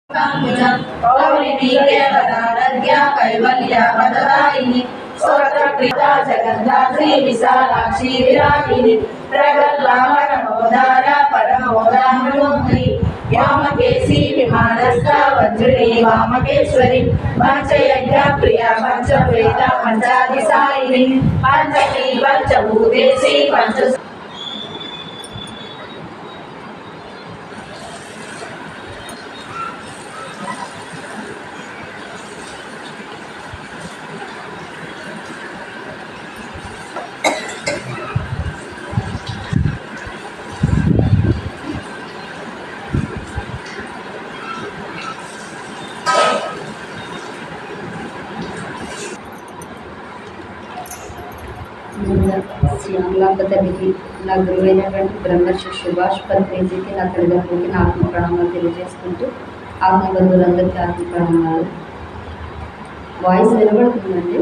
पौरिणी केवलाराध्या कैवल्यपददायिनी स्तोत्रप्रीता जगन्धात्री विशालाक्षी विरागिनी प्रगल्भा परमोदारा परमोदामृतोऽग्नि व्योमकेशी विमानस्था वज्रिणी वामकेश्वरी पंचयज्ञ प्रिया पंचवेद पंचादिसायिनी पंचमी पंचभूतेशी पंच శ్యామలాంబతల్లికి నా గురువైనటువంటి బ్రహ్మర్షి సుభాష్ పత్రిజీకి నా తల్లిదండ్రులకి నా ఆత్మ ప్రణామాలు తెలియజేసుకుంటూ ఆత్మబంధువులందరికీ ఆత్మ ప్రణామాలు. వాయిస్ వినబడుతుందండి?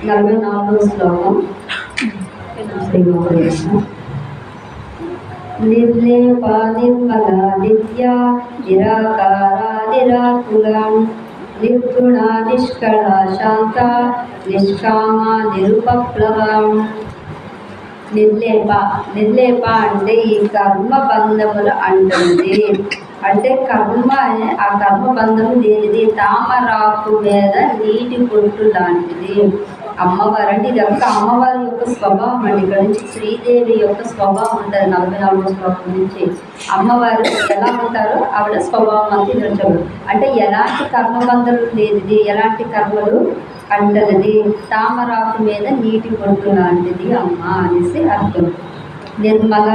44వ శ్లోకం. నిర్లేపా నిర్మలా నిత్యా నిరాకారాదిరాకులం నిర్గుణ నిష్కళ శాంత నిష్కామ నిరుపప్లవం. నిర్లేప అంటే ఈ కర్మ బంధములు అంటుంది. అంటే కర్మ ఆ కర్మ బంధము దేనిది? తామరాకు మీద నీటి పొట్టు లాంటిది. అమ్మవారు అంటే ఇదంతా అమ్మవారి యొక్క స్వభావం అండి. ఇక్కడ నుంచి శ్రీదేవి యొక్క స్వభావం ఉంటుంది. 44వ శ్లోకం నుంచి అమ్మవారు ఎలా ఉంటారో ఆవిడ స్వభావం అంతా నిలిచదు. అంటే ఎలాంటి కర్మబంధులు లేనిది, ఎలాంటి కర్మలు అంటది. తామరాకు మీద నీటి పొట్టు లాంటిది అమ్మ అనేసి అర్థం. నిర్మల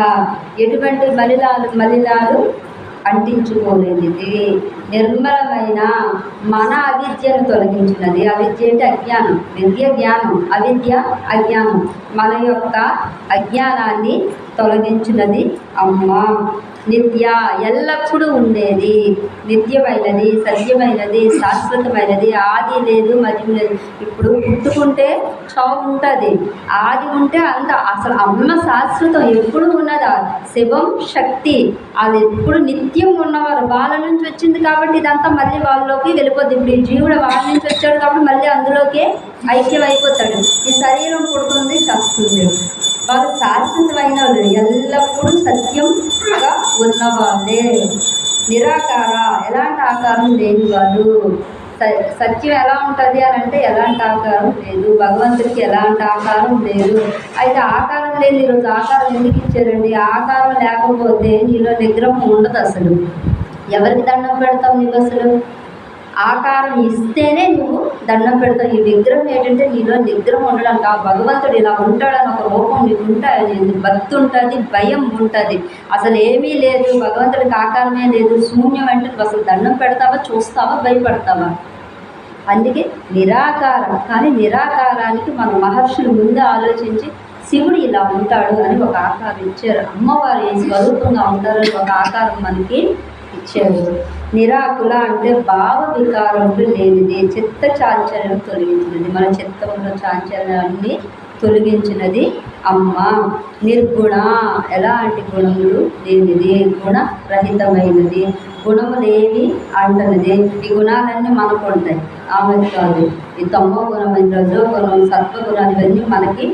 ఎటువంటి మలినాలు అంటించుకోలేనిది. నిర్మలమైన మన అవిద్యను తొలగించినది. అవిద్య అంటే అజ్ఞానం, విద్య జ్ఞానం, అవిద్య అజ్ఞానం. మన యొక్క అజ్ఞానాన్ని తొలగించినది అమ్మ. నిత్య ఎల్లప్పుడూ ఉండేది, నిత్యమైనది, సత్యమైనది, శాశ్వతమైనది. ఆది లేదు, మధ్యం లేదు. ఇప్పుడు పుట్టుకుంటే చావు ఉంటుంది, ఆది ఉంటే అంత అసలు అమ్మ శాశ్వతం ఎప్పుడు ఉన్నదా. శివం శక్తి అది ఎప్పుడు నిత్యం ఉన్నవారు. వాళ్ళ నుంచి వచ్చింది కాబట్టి ఇదంతా మళ్ళీ వాళ్ళలోకి వెళ్ళిపోద్ది. ఇప్పుడు ఈ జీవుడు వాళ్ళ నుంచి వచ్చాడు కాబట్టి మళ్ళీ అందులోకే ఐక్యం అయిపోతాడు. ఈ శరీరం పుడుతుంది, చేస్తుంది. వారు శాశ్వతమైన వాళ్ళు, ఎల్లప్పుడూ సత్యంగా ఉన్నవాళ్ళే. నిరాకార ఎలాంటి ఆకారం లేని వాళ్ళు. సత్యం ఎలా ఉంటుంది అని అంటే ఎలాంటి ఆకారం లేదు. భగవంతుడికి ఎలాంటి ఆకారం లేదు. అయితే ఆకారం లేని ఈరోజు ఆకారం ఎందుకు ఇచ్చారండి? ఆకారం లేకపోతే నీలో నిగ్రహం ఉండదు. అసలు ఎవరికి దండం పెడతావు నువ్వు? అసలు ఆకారం ఇస్తేనే నువ్వు దండం పెడతావు. ఈ విగ్రహం ఏంటంటే నీలో నిగ్రహం ఉండడానికి. ఆ భగవంతుడు ఇలా ఉంటాడని ఒక రూపం నీకు ఉంటుంది, భక్తి ఉంటుంది, భయం ఉంటుంది. అసలు ఏమీ లేదు, భగవంతుడికి ఆకారమే లేదు, శూన్యం అంటే నువ్వు అసలు దండం పెడతావా, చూస్తావా, భయపడతావా? అందుకే నిరాకారం. కానీ నిరాకారానికి మన మహర్షులు ముందే ఆలోచించి శివుడు ఇలా ఉంటాడు అని ఒక ఆకారం ఇచ్చారు. అమ్మవారు ఏ స్వరూపంగా ఉంటారని ఒక ఆకారం మనకి ఇచ్చారు. నిరాకుల అంటే భావ వికారములు లేనిది, చిత్త చాంచల్యం తొలగించినది. మన చిత్తంలో చాంచల్యాన్ని తొలగించినది అమ్మ. నిర్గుణ ఎలాంటి గుణములు లేనిది, గుణరహితమైనది, గుణములేవి అంటనిది. ఈ గుణాలన్నీ మనకు ఉంటాయి, ఆమె కాదు. ఈ తమో గుణం, రజో గుణం, సత్వగుణాలు ఇవన్నీ మనకి.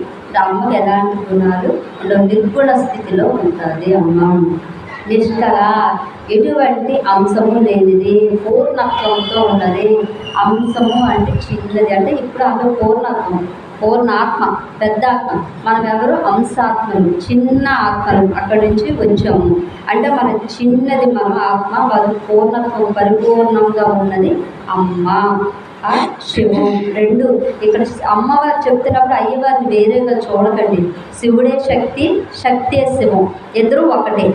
అమ్మకి ఎలాంటి గుణాలు నిర్గుణ స్థితిలో ఉంటుంది అమ్మ. నిష్కళ ఎటువంటి అంశము లేనిది, పూర్ణత్వంతో ఉన్నది. అంశము అంటే చిన్నది, అంటే ఇప్పుడు అందరూ పూర్ణత్వం, పూర్ణాత్మ, పెద్ద ఆత్మ. మనం ఎవరు? అంశాత్మలు, చిన్న ఆత్మలు. అక్కడి నుంచి వచ్చాము అంటే మనకి చిన్నది మన ఆత్మ. వాళ్ళు పూర్ణత్వం, పరిపూర్ణంగా ఉన్నది అమ్మ. శివం రెండు. ఇక్కడ అమ్మవారు చెప్తున్నప్పుడు అయ్యవారిని వేరేగా చూడకండి. శివుడే శక్తి, శక్తే శివం, ఇద్దరు ఒకటే.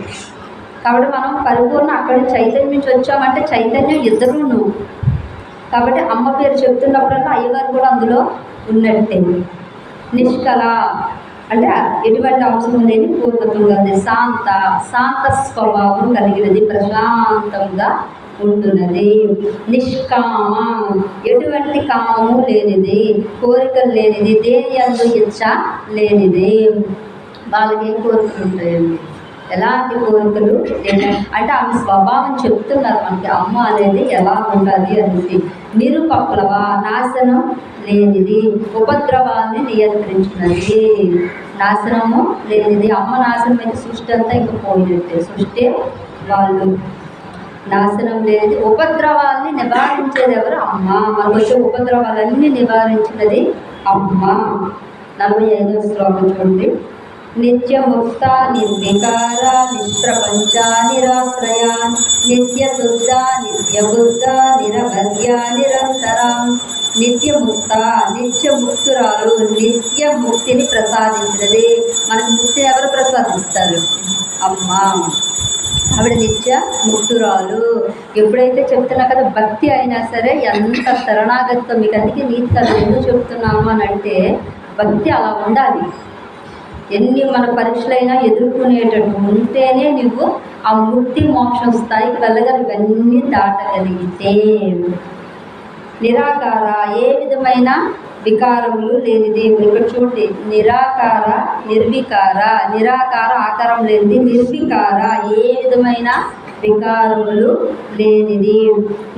కాబట్టి మనం పరిపూర్ణ అక్కడి చైతన్యం నుంచి వచ్చామంటే చైతన్యం ఇద్దరును. కాబట్టి అమ్మ పేరు చెప్తున్నప్పుడల్లా అయ్యవారు కూడా అందులో ఉన్నట్టే. నిష్కళ అంటే ఎటువంటి అవసరం లేని పూర్ణత్వంగా ఉంది. శాంత స్వభావం కలిగినది, ప్రశాంతంగా ఉంటున్నది. నిష్కామ ఎటువంటి కామము లేనిది, కోరికలు లేనిది, దేని యందు ఇచ్చ లేనిది. వాళ్ళకి ఏం కోరికలు ఉంటాయండి? ఎలాంటి కోరికలు అంటే ఆమె స్వభావం చెప్తున్నారు మనకి, అమ్మ అనేది ఎలా ఉండాలి అనేసి. నిరుపప్లవ, నాశనం లేనిది, ఉపద్రవాల్ని నియంత్రించినది. నాశనము లేనిది. అమ్మ నాశనం అయితే సృష్టి అంతా ఇంకా పోయినట్టే. సృష్టి వాళ్ళు నాశనం లేనిది. ఉపద్రవాల్ని నివారించేది ఎవరు? అమ్మ. మనకు వచ్చే ఉపద్రవాలన్నీ నివారించినది అమ్మ. 45వ శ్లోకం చూడండి. నిత్యముక్త నిర్వికార నిష్ప్రపంచ నిరాశ్రయ నిత్యశుద్ధ నిత్యబుద్ధ నిరవధ్య నిరంతర. నిత్యముక్త, నిత్యముక్తురాలు, నిత్యముక్తిని ప్రసాదించినది. మనకు ముక్తిని ఎవరు ప్రసాదిస్తారు? అమ్మ. ఆవిడ నిత్య ముక్తురాలు. ఎప్పుడైతే చెప్తున్నా కదా, భక్తి అయినా సరే ఎంత శరణాగతితో, మీకు అందుకే నీతి కథ ఎందుకు చెప్తున్నాము అని అంటే, భక్తి అలా ఉండాలి. ఎన్ని మన పరీక్షలైనా ఎదుర్కొనేటట్టు ఉంటేనే నువ్వు ఆ ముక్తి మోక్షం స్థాయికి వెళ్ళగలి, ఇవన్నీ దాటగలిగితే. నిరాకార, ఏ విధమైన వికారములు లేనిది. ఇక్కడ చూడండి, నిరాకార, నిర్వికార. నిరాకార ఆకారం లేనిది, నిర్వికార ఏ విధమైన వికారములు లేనిది.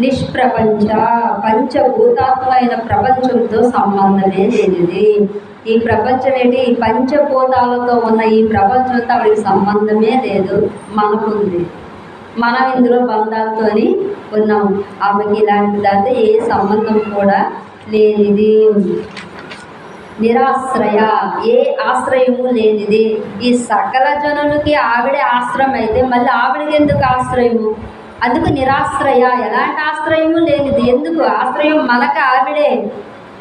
నిష్ప్రపంచ, పంచభూతాత్మైన ప్రపంచంతో సంబంధమే లేనిది. ఈ ప్రపంచం ఏంటి? ఈ పంచభూతాలతో ఉన్న ఈ ప్రపంచంతో ఆవిడకి సంబంధమే లేదు, మనకుంది. మనం ఇందులో బంధాలతోని ఉన్నాం. ఆమెకి ఇలాంటి దాంతో ఏ సంబంధం కూడా లేనిది. నిరాశ్రయ, ఏ ఆశ్రయము లేనిది. ఈ సకల జనులకి ఆవిడే ఆశ్రయం అయితే మళ్ళీ ఆవిడకి ఎందుకు ఆశ్రయము? అందుకు నిరాశ్రయ, ఎలాంటి ఆశ్రయము లేనిది. ఎందుకు ఆశ్రయం? మనకు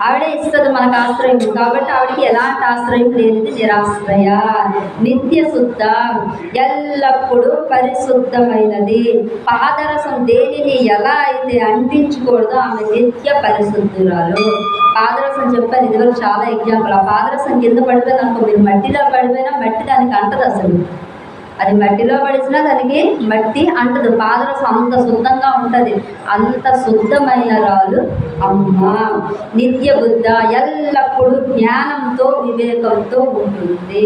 ఆవిడే ఇస్తుంది మనకు ఆశ్రయం. కాబట్టి ఆవిడకి ఎలాంటి ఆశ్రయం లేనిది, నిరాశ్రయ. నిత్య శుద్ధ, ఎల్లప్పుడూ పరిశుద్ధమైనది. పాదరసం దేనిని ఎలా అయితే అంటించకూడదో ఆమె నిత్య పరిశుద్ధురాలు. పాదరసం చెప్పాను ఇదివరకు చాలా ఎగ్జాంపుల్. ఆ పాదరసం కింద పడిపోయింది అనుకో, మీరు మట్టిలో పడిపోయినా మట్టి దానికి అంటదు. అసలు అది మట్టిలో పడిచినా దానికి మట్టి అంటదు. పాదరసం అంత శుద్ధంగా ఉంటుంది. అంత శుద్ధమైన రాలు అమ్మ. నిత్య బుద్ధ, ఎల్లప్పుడూ జ్ఞానంతో వివేకంతో ఉంటుంది.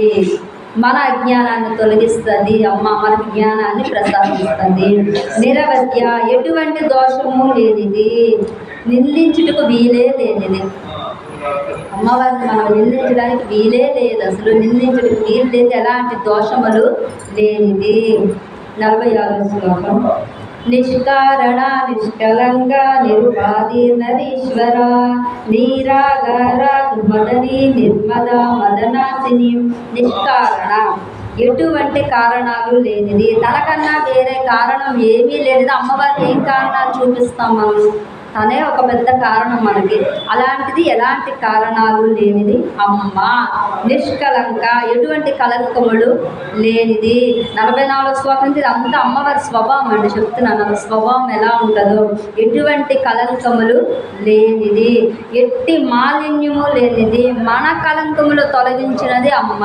మన అజ్ఞానాన్ని తొలగిస్తుంది అమ్మ, మనకి జ్ఞానాన్ని ప్రసాదిస్తుంది. నిరవధ్య, ఎటువంటి దోషము లేనిది, నిందించుటకు వీలే లేనిది. అమ్మవారిని మనం నిందించడానికి వీలే లేదు, అసలు నిందించడానికి వీలు లేదు. ఎలాంటి దోషములు లేనిది. 46వ శ్లోకం. నిష్కారణ నిష్కలంక నిరుపాధి నరీశ్వర నీరాగార మదని నిర్మద మదనాశిని. నిష్కారణ, ఎటువంటి కారణాలు లేనిది. తనకన్నా వేరే కారణం ఏమీ లేనిది. అమ్మవారికి ఏం కారణాలు చూపిస్తాం మనం? తనే ఒక పెద్ద కారణం మనకి. అలాంటిది ఎలాంటి కారణాలు లేనిది అమ్మ. నిష్కలంక, ఎటువంటి కలంకములు లేనిది. 44వ శ్లోకం. ఇది అంతా అమ్మవారి స్వభావం అండి, చెప్తున్నాను. స్వభావం ఎలా ఉంటుందో. ఎటువంటి కలంకములు లేనిది, ఎట్టి మాలిన్యము లేనిది. మన కలంకములు తొలగించినది అమ్మ.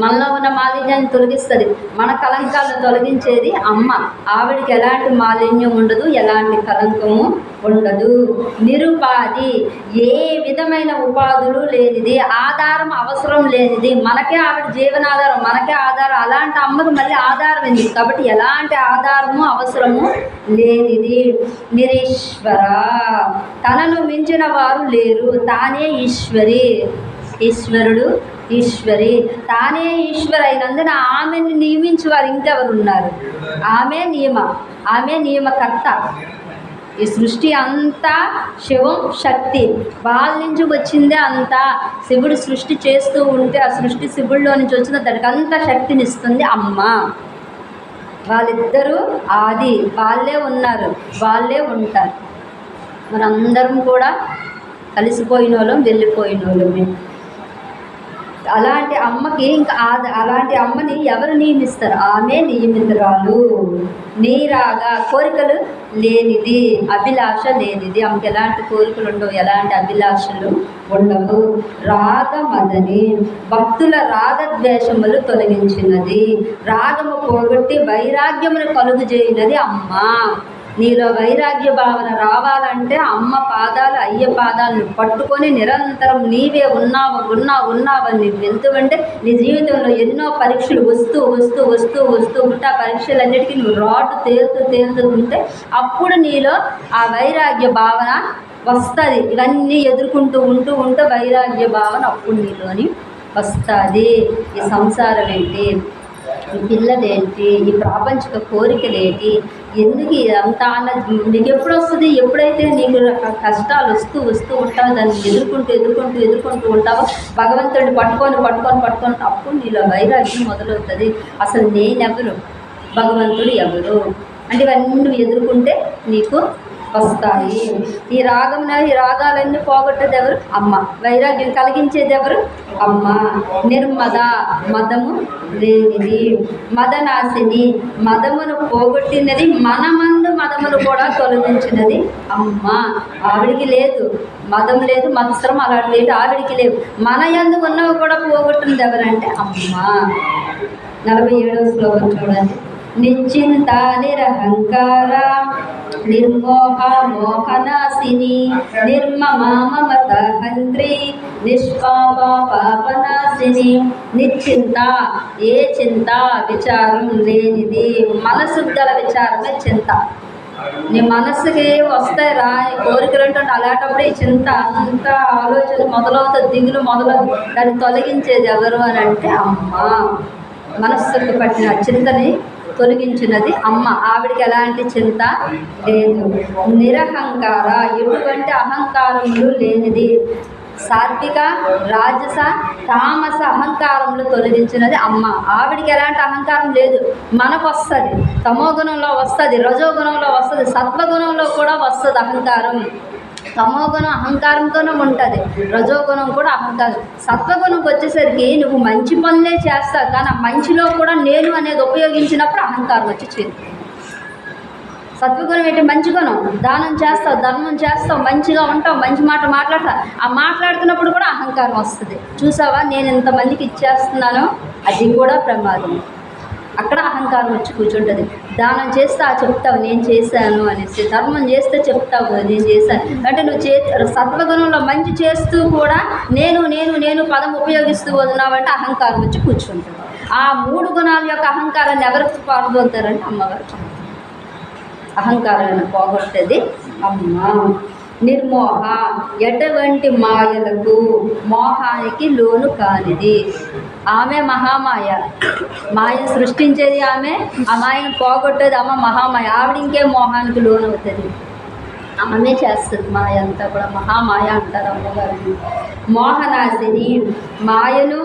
మనలో ఉన్న మాలిన్యాన్ని తొలగిస్తుంది, మన కలంకాలను తొలగించేది అమ్మ. ఆవిడికి ఎలాంటి మాలిన్యం ఉండదు, ఎలాంటి కలంకము ఉండదు. నిరుపాధి, ఏ విధమైన ఉపాధులు లేనిది. ఆధారం అవసరం లేనిది. మనకే ఆవిడ జీవనాధారం, మనకే ఆధారం. అలాంటి అమ్మకు మళ్ళీ ఆధారం ఎందుకు? కాబట్టి ఎలాంటి ఆధారము అవసరము లేనిది. నిరీశ్వర, తనను మించిన వారు లేరు. తానే ఈశ్వరి. ఈశ్వరుడు ఈశ్వరి. తానే ఈశ్వర అయినందున ఆమెను నియమించి వారు ఇంకెవరు ఉన్నారు? ఆమె నియమకర్త. ఈ సృష్టి అంతా శివం శక్తి వాళ్ళ నుంచి వచ్చిందే అంతా. శివుడు సృష్టి చేస్తూ ఉంటే ఆ సృష్టి శివుడిలో నుంచి వచ్చిన దానికి అంత శక్తినిస్తుంది అమ్మ. వాళ్ళిద్దరూ ఆది, వాళ్ళే ఉన్నారు, వాళ్ళే ఉంటారు. మనందరం కూడా కలిసిపోయిన వాళ్ళం, వెళ్ళిపోయిన వాళ్ళమే. అలాంటి అమ్మకి ఇంకా అలాంటి అమ్మని ఎవరు నియమిస్తారు? ఆమె నియమితురాలు. నీరాగా, కోరికలు లేనిది, అభిలాష లేనిది. ఆమెకి ఎలాంటి కోరికలు ఉండవు, ఎలాంటి అభిలాషలు ఉండవు. రాగమదని, భక్తుల రాగద్వేషములు తొలగించినది. రాగము పోగొట్టి వైరాగ్యమును కలుగు చేయనది అమ్మ. నీలో వైరాగ్య భావన రావాలంటే అమ్మ పాదాలు అయ్య పాదాలను పట్టుకొని నిరంతరం నీవే ఉన్నావని ఎందుకంటే నీ జీవితంలో ఎన్నో పరీక్షలు వస్తూ ఉంటే ఆ పరీక్షలన్నిటికీ నువ్వు రాటు తేలుతూ ఉంటే అప్పుడు నీలో ఆ వైరాగ్య భావన వస్తుంది. ఇవన్నీ ఎదుర్కొంటూ ఉంటే వైరాగ్య భావన అప్పుడు నీలోని వస్తుంది. ఈ సంసారం ఏంటి, ఈ పిల్లలేంటి, ఈ ప్రాపంచిక కోరికలేంటి, ఎందుకు ఇదంతా అన్నది నీకు ఎప్పుడు వస్తుంది? ఎప్పుడైతే నీకు కష్టాలు వస్తూ ఉంటావో దాన్ని ఎదుర్కొంటూ ఉంటావో భగవంతుడిని పట్టుకొని అప్పుడు నీలో వైరాగ్యం మొదలవుతుంది. అసలు నేనెవరు, భగవంతుడు ఎవరు అంటే ఇవన్నీ నువ్వు ఎదుర్కొంటే నీకు వస్తాయి. ఈ రాగాలన్నీ పోగొట్టేది ఎవరు? అమ్మ. వైరాగ్యం కలిగించేది ఎవరు? అమ్మ. నిర్మద, మదము లేనిది. మదనాశిని, మదమును పోగొట్టినది. మనమందు మదమును కూడా తొలగించినది అమ్మ. ఆవిడికి లేదు మదం, లేదు మత్సరం, అలాంటి లేదు ఆవిడికి లేవు. మన యందు ఉన్నవి కూడా పోగొట్టినది ఎవరంటే అమ్మ. 47వ శ్లోకం చూడండి. నిశ్చింత నిరహంకార నిర్మోహ మోహనాశిని నిర్మమా మమత హంత్రి నిష్పాప పాపనాశిని. నిశ్చింత, ఏ చింత విచారం లేనిది. మనసు గల విచారమే చింత. నీ మనసుకి వస్తాయి రా కోరికలు అంటే అలాంటప్పుడు ఈ చింత అంతా ఆలోచన మొదలవుతుంది, దిగులు మొదలవుతుంది. దాన్ని తొలగించేది ఎవరు అని అంటే అమ్మ. మనస్సుకు పట్టిన చింతని తొలగించినది అమ్మ. ఆవిడికి ఎలాంటి చింత లేదు. నిరహంకార, ఎటువంటి అహంకారములు లేనిది. సాత్విక, రాజస, తామస అహంకారములు తొలగించినది అమ్మ. ఆవిడికి ఎలాంటి అహంకారం లేదు. మనకు వస్తుంది, తమోగుణంలో వస్తుంది, రజోగుణంలో వస్తుంది, సత్వగుణంలో కూడా వస్తుంది అహంకారం. తమోగుణం అహంకారంతోనే ఉంటుంది, రజోగుణం కూడా అహంకారం. సత్వగుణంకి వచ్చేసరికి నువ్వు మంచి పనులే చేస్తావు, కానీ ఆ మంచిలో కూడా నేను అనేది ఉపయోగించినప్పుడు అహంకారం వచ్చి చేరుతుంది. సత్వగుణం ఏంటి? మంచి గుణం. దానం చేస్తావు, ధర్మం చేస్తావు, మంచిగా ఉంటావు, మంచి మాట మాట్లాడతావు. ఆ మాట్లాడుతున్నప్పుడు కూడా అహంకారం వస్తుంది. చూసావా నేను ఇంతమందికి ఇచ్చేస్తున్నాను, అది కూడా ప్రమాదం. అక్కడ అహంకారం వచ్చి కూర్చుంటుంది. దానం చేస్తే చెప్తావు నేను చేశాను అనేసి, ధర్మం చేస్తే చెప్తావు నేను చేశాను అంటే నువ్వు సత్వగుణంలో మంచి చేస్తూ కూడా నేను పదం ఉపయోగిస్తూ ఉన్నావంటే అహంకారం వచ్చి కూర్చుంటుంది. ఆ 3 గుణాల యొక్క అహంకారాన్ని ఎవరికి పాల్గొంటారంటే అమ్మవారు. అహంకారాన్ని పోగొట్టేది అమ్మ. నిర్మోహ, ఎటువంటి మాయలకు మోహానికి లోను కానిది. ఆమె మహామాయ. మాయ సృష్టించేది ఆమె, ఆ మాయను పోగొట్టేది అమ్మ మహామాయ. ఆవిడ ఇంకే మోహానికి లోను అవుతుంది, ఆమె చేస్తుంది. మాయ అంతా కూడా మహామాయ అంటారు అమ్మగారిని. మోహనాశిని, మాయను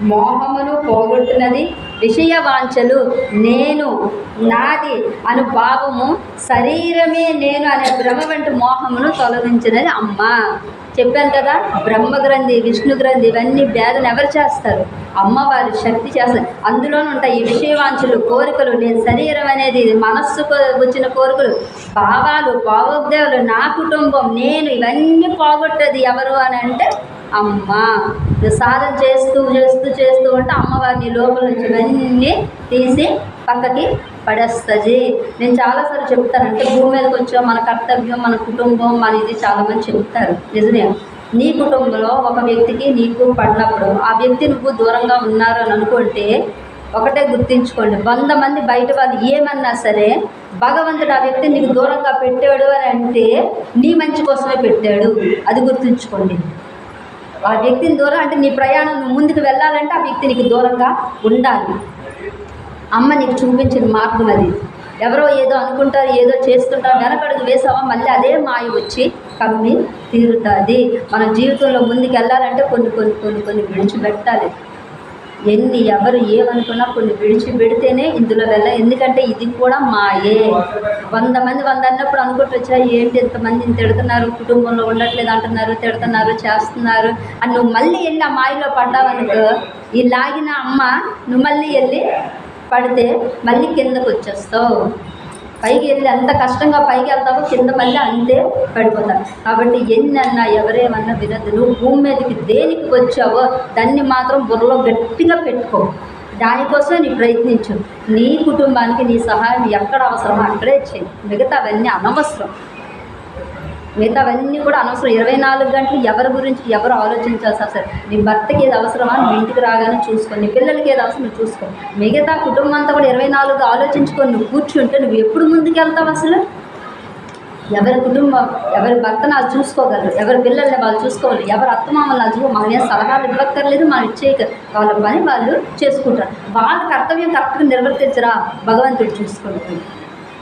మోహమును పోగొట్టినది. విషయవాంఛలు, నేను నాది అను భావము, శరీరమే నేను అనే భ్రమ వంటి మోహమును తొలగించినది అమ్మ. చెప్పాను కదా, బ్రహ్మగ్రంథి, విష్ణు గ్రంథి ఇవన్నీ భేదన ఎవరు చేస్తారు? అమ్మవారి శక్తి చేస్తారు. అందులోనే ఉంటాయి ఈ విషయవాంఛలు, కోరికలు. నేను శరీరం అనేది మనస్సుకు వచ్చిన కోరికలు, భావాలు, భావోద్వేగాలు, నా కుటుంబం, నేను, ఇవన్నీ పోగొట్టేది ఎవరు అని అంటే అమ్మ. సాధన చేస్తూ ఉంటే అమ్మవారిని లోపల నుంచి ఇవన్నీ తీసి పక్కకి పడేస్తుంది. నేను చాలాసార్లు చెప్తాను, అంటే భూమి మీదకి వచ్చాం, మన కర్తవ్యం, మన కుటుంబం, మన ఇది చాలామంది చెప్తారు. నిజమే, నీ కుటుంబంలో ఒక వ్యక్తికి నీకు పడినప్పుడు ఆ వ్యక్తి నువ్వు దూరంగా ఉన్నారు అని అనుకుంటే ఒకటే గుర్తించుకోండి, 100 మంది బయట వాళ్ళు ఏమన్నా సరే భగవంతుడు ఆ వ్యక్తిని నీకు దూరంగా పెట్టాడు అని అంటే నీ మంచి కోసమే పెట్టాడు. అది గుర్తుంచుకోండి. ఆ వ్యక్తిని దూరం అంటే నీ ప్రయాణం నువ్వు ముందుకు వెళ్ళాలంటే ఆ వ్యక్తి నీకు దూరంగా ఉండాలి. అమ్మ నీకు చూపించిన మార్గం అది. ఎవరో ఏదో అనుకుంటారు, ఏదో చేస్తుంటారు, వెనకడుగు వేసావా మళ్ళీ అదే మాయ వచ్చి కమ్మి తీరుతుంది. మన జీవితంలో ముందుకు వెళ్ళాలంటే కొన్ని విడిచిపెట్టాలి. ఎవరు ఏమనుకున్నా కొన్ని విడిచిపెడితేనే ఇందులో ఎందుకంటే ఇది కూడా మాయే. 100 మంది 100 అన్నప్పుడు అనుకుంటొచ్చా ఏంటి ఇంతమందిని తిడుతున్నారు, కుటుంబంలో ఉండట్లేదు అంటున్నారు, తిడుతున్నారు, చేస్తున్నారు అని నువ్వు మళ్ళీ వెళ్ళి ఆ మాయలో పడ్డావనుకో, ఈ లాగిన అమ్మ నువ్వు మళ్ళీ వెళ్ళి పడితే మళ్ళీ కిందకు వచ్చేస్తావు. పైకి వెళ్ళి అంత కష్టంగా పైకి వెళ్తావో కింద మళ్ళీ అంతే పడిపోతావు. కాబట్టి ఎన్నన్నా ఎవరేమన్నా వినద్దు. నువ్వు భూమి మీదకి దేనికి వచ్చావో దాన్ని మాత్రం బుర్రలో గట్టిగా పెట్టుకో. దానికోసం నీ ప్రయత్నించు. నీ కుటుంబానికి నీ సహాయం ఎక్కడ అవసరమో అక్కడే చేయి. మిగతావన్నీ అనవసరం. మిగతావన్నీ కూడా అనవసరం. 24 గంటలు ఎవరి గురించి ఎవరు ఆలోచించాల్సి అసలు. నీ భర్తకి ఏది అవసరమా నీ ఇంటికి రాగానే చూసుకొని, నీ పిల్లలకి ఏది అవసరం నువ్వు చూసుకో. మిగతా కుటుంబం అంతా కూడా 24 ఆలోచించుకొని నువ్వు కూర్చుంటే నువ్వు ఎప్పుడు ముందుకు వెళ్తావు అసలు? ఎవరి కుటుంబం ఎవరి భర్తను వాళ్ళు చూసుకోగలరు, ఎవరి పిల్లల్ని వాళ్ళు చూసుకోవాలి, ఎవరి అత్తమామలు వాళ్ళు మనం ఏం సలహాలు ఇవ్వక్కర్లేదు, మనం ఇచ్చేయక వాళ్ళ పని వాళ్ళు చేసుకుంటారు. వాళ్ళ కర్తవ్యం కరెక్ట్గా నిర్వర్తించరా భగవంతుడు చూసుకుంటుంది.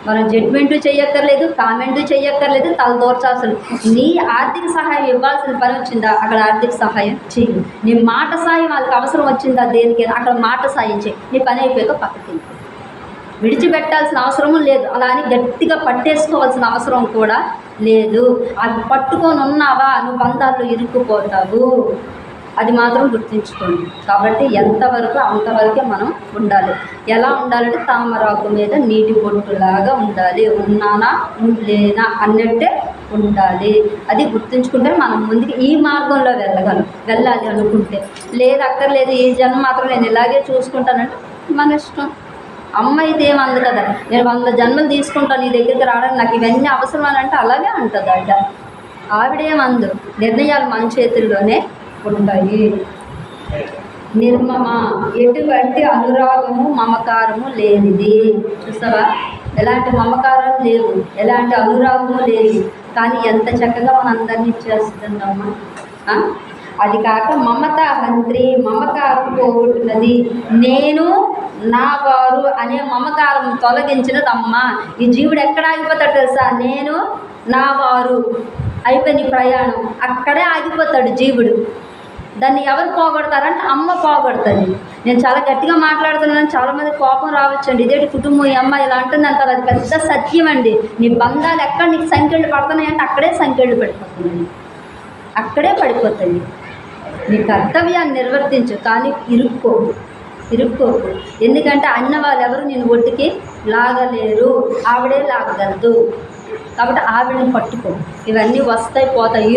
మనం జడ్మెంటు చేయక్కర్లేదు, కామెంటు చేయక్కర్లేదు, తలదోర్చాల్సిన. నీ ఆర్థిక సహాయం ఇవ్వాల్సిన పని వచ్చిందా అక్కడ ఆర్థిక సహాయం చెయ్యి. నీ మాట సాయం వాళ్ళకి అవసరం వచ్చిందా దేనికి అక్కడ మాట సాయం చేయి. నీ పని అయిపోయాక పక్కకి విడిచిపెట్టాల్సిన అవసరము లేదు. అలా అని గట్టిగా పట్టేసుకోవాల్సిన అవసరం కూడా లేదు. అది పట్టుకొని ఉన్నావా నువ్వు బంధాల్లో ఇరుక్కుపోతావు. అది మాత్రం గుర్తుంచుకోండి. కాబట్టి ఎంతవరకు అంతవరకే మనం ఉండాలి. ఎలా ఉండాలంటే తామరాకు మీద నీటి బొట్టులాగా ఉండాలి. ఉన్నానా లేనా అన్నట్టే ఉండాలి. అది గుర్తుంచుకుంటే మనం ముందుకు ఈ మార్గంలో వెళ్ళాలి అనుకుంటే. లేదు అక్కర్లేదు ఈ జన్మ మాత్రం నేను ఇలాగే చూసుకుంటానంటే మన ఇష్టం. అమ్మ అయితే ఏమంది కదా, నేను 100 జన్మలు తీసుకుంటాను నీ దగ్గరికి రావడానికి, నాకు ఇవన్నీ అవసరం అని అంటే అలాగే ఉంటుంది అడ్డ. ఆవిడేమందు నిర్ణయాలు మన చేతుల్లోనే ఉంటాయి. నిర్మమ ఎటువంటి అనురాగము మమకారము లేనిది. చూసావా ఎలాంటి మమకారాలు లేవు, ఎలాంటి అనురాగము లేదు. కానీ ఎంత చక్కగా మన అందరినీ ఇచ్చేస్తుందమ్మా. అది కాక మమత హంత్రి మమకారం పోగొట్టున్నది. నేను నా వారు అనే మమకారం తొలగించినది అమ్మ. ఈ జీవుడు ఎక్కడ ఆగిపోతాడు తెలుసా? నేను నా వారు అయిపోయింది ప్రయాణం, అక్కడే ఆగిపోతాడు జీవుడు. దాన్ని ఎవరు పోగొడతారంటే అమ్మ పోగొడుతుంది. నేను చాలా గట్టిగా మాట్లాడుతున్నాను, చాలామంది కోపం రావచ్చండి. ఇదేంటి కుటుంబం ఈ అమ్మ ఇలా అంటుంది అంటారు. అది పెద్ద సత్యం అండి. నీ బంధాలు ఎక్కడ నీకు సంఖ్యలు పడుతున్నాయంటే అక్కడే సంఖ్యలు పడిపోతుంది, అక్కడే పడిపోతాయి. నీ కర్తవ్యాన్ని నిర్వర్తించు, కానీ ఇరుక్కోకు. ఎందుకంటే అన్న వాళ్ళు ఎవరు నేను ఒడ్డుకి లాగలేరు, ఆవిడే లాగగలదు. కాబట్టి ఆవిడని పట్టుకో. ఇవన్నీ వస్తాయి పోతాయి.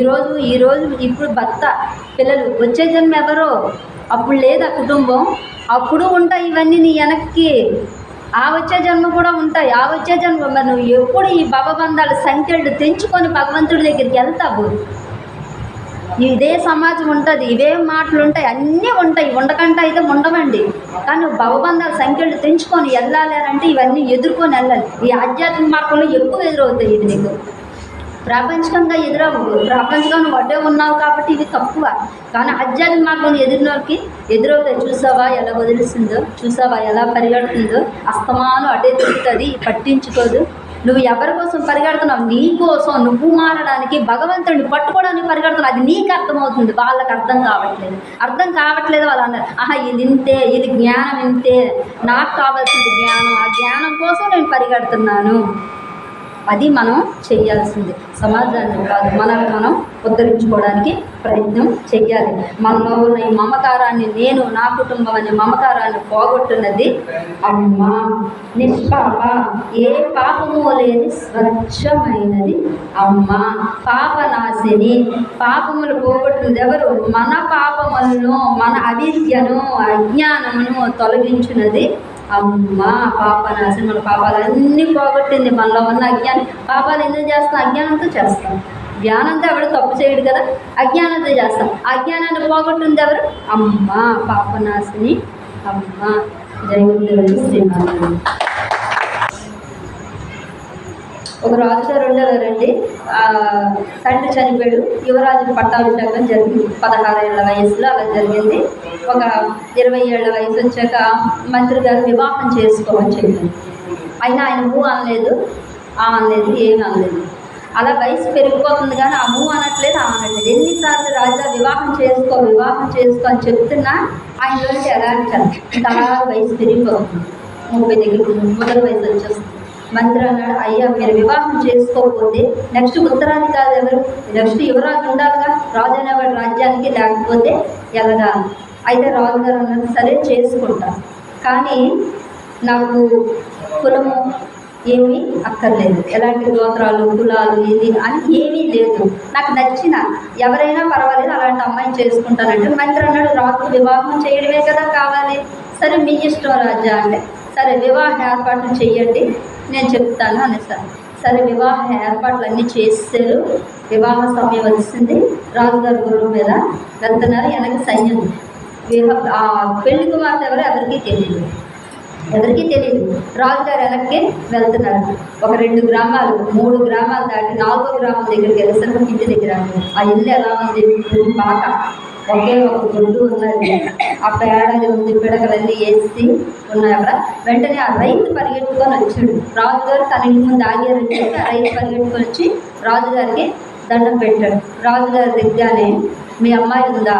ఈరోజు ఇప్పుడు భర్త పిల్లలు, వచ్చే జన్మ ఎవరో అప్పుడు లేదా కుటుంబం, అప్పుడు ఉంటాయి ఇవన్నీ నీ వెనక్కి. ఆ వచ్చే జన్మ కూడా ఉంటాయి. ఆ వచ్చే జన్మ మరి నువ్వు ఎప్పుడు ఈ భవబంధాలు సంఖ్యలు తెంచుకొని భగవంతుడి దగ్గరికి వెళ్తావు. ఇదే సమాజం ఉంటుంది, ఇవే మాటలు ఉంటాయి, అన్నీ ఉంటాయి. ఉండకంటే అయితే ఉండవండి. కానీ భవబంధాల సంఖ్యలు తెంచుకొని వెళ్ళాలి అని అంటే ఇవన్నీ ఎదుర్కొని వెళ్ళాలి. ఈ ఆధ్యాత్మిక మార్గంలో ఎక్కువ ఎదురవుతాయి. ఇది నీకు ప్రాపంచికంగా ఎదురవ్వవు. ప్రాపంచికంగా వడ్డే ఉన్నావు కాబట్టి ఇవి తక్కువ. కానీ ఆధ్యాత్మిక మార్గంలో ఎదురునోరికి ఎదురవుతాయి. చూసావా ఎలా వదిలిస్తుందో, చూసావా ఎలా పరిగెడుతుందో. అస్తమానం అటే తిరుగుతుంది, పట్టించుకోదు. నువ్వు ఎవరి కోసం పరిగెడుతున్నావు? నీ కోసం నువ్వు మారడానికి, భగవంతుడిని పట్టుకోవడానికి పరిగెడుతున్నావు. అది నీకు అర్థమవుతుంది, వాళ్ళకి అర్థం కావట్లేదు. వాళ్ళు అన్నారు ఆహా ఇది ఇంతే, ఇది జ్ఞానం ఇంతే, నాకు కావాల్సింది జ్ఞానం, ఆ జ్ఞానం కోసం నేను పరిగెడుతున్నాను. అది మనం చేయాల్సింది. సమాజాన్ని కాదు, మనం ఉద్ధరించుకోవడానికి ప్రయత్నం చెయ్యాలి. మనలో ఉన్న ఈ మమకారాన్ని, నేను నా కుటుంబం అనే మమకారాన్ని పోగొట్టున్నది అమ్మ. నిష్పాప ఏ పాపము లేని స్వచ్ఛమైనది అమ్మ. పాపనాశిని పాపములు పోగొట్టినది ఎవరు? మన పాపములను, మన అవిద్యను, అజ్ఞానమును తొలగించున్నది అమ్మ. పాపనాశనం మన పాపాలన్నీ పోగొట్టింది. మనలో ఉన్న అజ్ఞానం. పాపాలు ఎందుకు చేస్తాం? అజ్ఞానంతో చేస్తాం. జ్ఞానంతో ఎవరు తప్పు చేయడు కదా, అజ్ఞానంతో చేస్తాం. అజ్ఞానాన్ని పోగొట్టింది ఎవరు? అమ్మ. పాపనాశిని అమ్మ. జై శ్రీనారాయణ. ఒక రాజుగారు ఉండేవారండి. తండ్రి చనిపోయాడు. యువరాజు పట్టాభిషేకం జరిగింది. 16 ఏళ్ల వయసులో అలా జరిగింది. ఒక 20 ఏళ్ల వయసు వచ్చాక మంత్రి గారు వివాహం చేసుకోమని చెప్పారు. అయినా ఆయన ఊ అనలేదు, ఏమి అనలేదు. అలా వయసు పెరిగిపోతుంది కానీ ఆ ఊ అనట్లేదు, అనట్లేదు. ఎన్నిసార్లు రాజా వివాహం చేసుకో అని చెప్తున్నా ఆయనలోంచి ఎలాంటి అలా వయసు పెరిగిపోతుంది. 30 దగ్గర మొదటి వయసు వచ్చేస్తుంది. మంత్రి అన్నాడు, అయ్యా మీరు వివాహం చేసుకోకపోతే నెక్స్ట్ ఉత్తరాధికారి ఎవరు? నెక్స్ట్ యువరాజు ఉండాలిగా, రాజు అనేవాడు రాజ్యానికి, లేకపోతే ఎలాగా? అయితే రాజుగారు అన్నారు, సరే చేసుకుంటా, కానీ నాకు కులము ఏమీ అక్కర్లేదు, ఎలాంటి గోత్రాలు కులాలు ఇది అని ఏమీ లేదు, నాకు నచ్చిన ఎవరైనా పర్వాలేదు అలాంటి అమ్మాయిని చేసుకుంటానంటే మంత్రి అన్నాడు రాజు వివాహం చేయడమే కదా కావాలి. సరే మీ ఇష్టం రాజా అంటే సరే వివాహ ఏర్పాట్లు చెయ్యండి నేను చెప్తాను అనేసారు. సరే వివాహ ఏర్పాట్లు అన్నీ చేశారు. వివాహ సమయం వచ్చింది. రాజుగారి గురువు మీద వెళ్తున్నారు. వెనక సైన్యం. పెళ్లి కుమార్తె ఎవరికి తెలియదు. రాజుగారు వెనక్కి వెళ్తున్నారు. ఒక 2 గ్రామాలు 3 గ్రామాలు దాటి 4వ గ్రామం దగ్గరికి వెళ్ళేసరికి ఇంటి దగ్గర ఆ ఇల్లు ఎలా ఉంది బాగా ఒకే ఒక గుడ్డు ఉన్నది. ఆ పేడది ఉంది, పిడకలన్నీ వేసి ఉన్నాయి అక్కడ. వెంటనే ఆ రైతు పరిగెట్టుకొని వచ్చాడు. రాజుగారు తన ఇంటి ముందు ఆగారని చెప్పి ఆ రైతు పరిగెట్టుకొని వచ్చి రాజుగారికి దండం పెట్టాడు. రాజుగారి దగ్గరనే మీ అమ్మాయి ఉందా?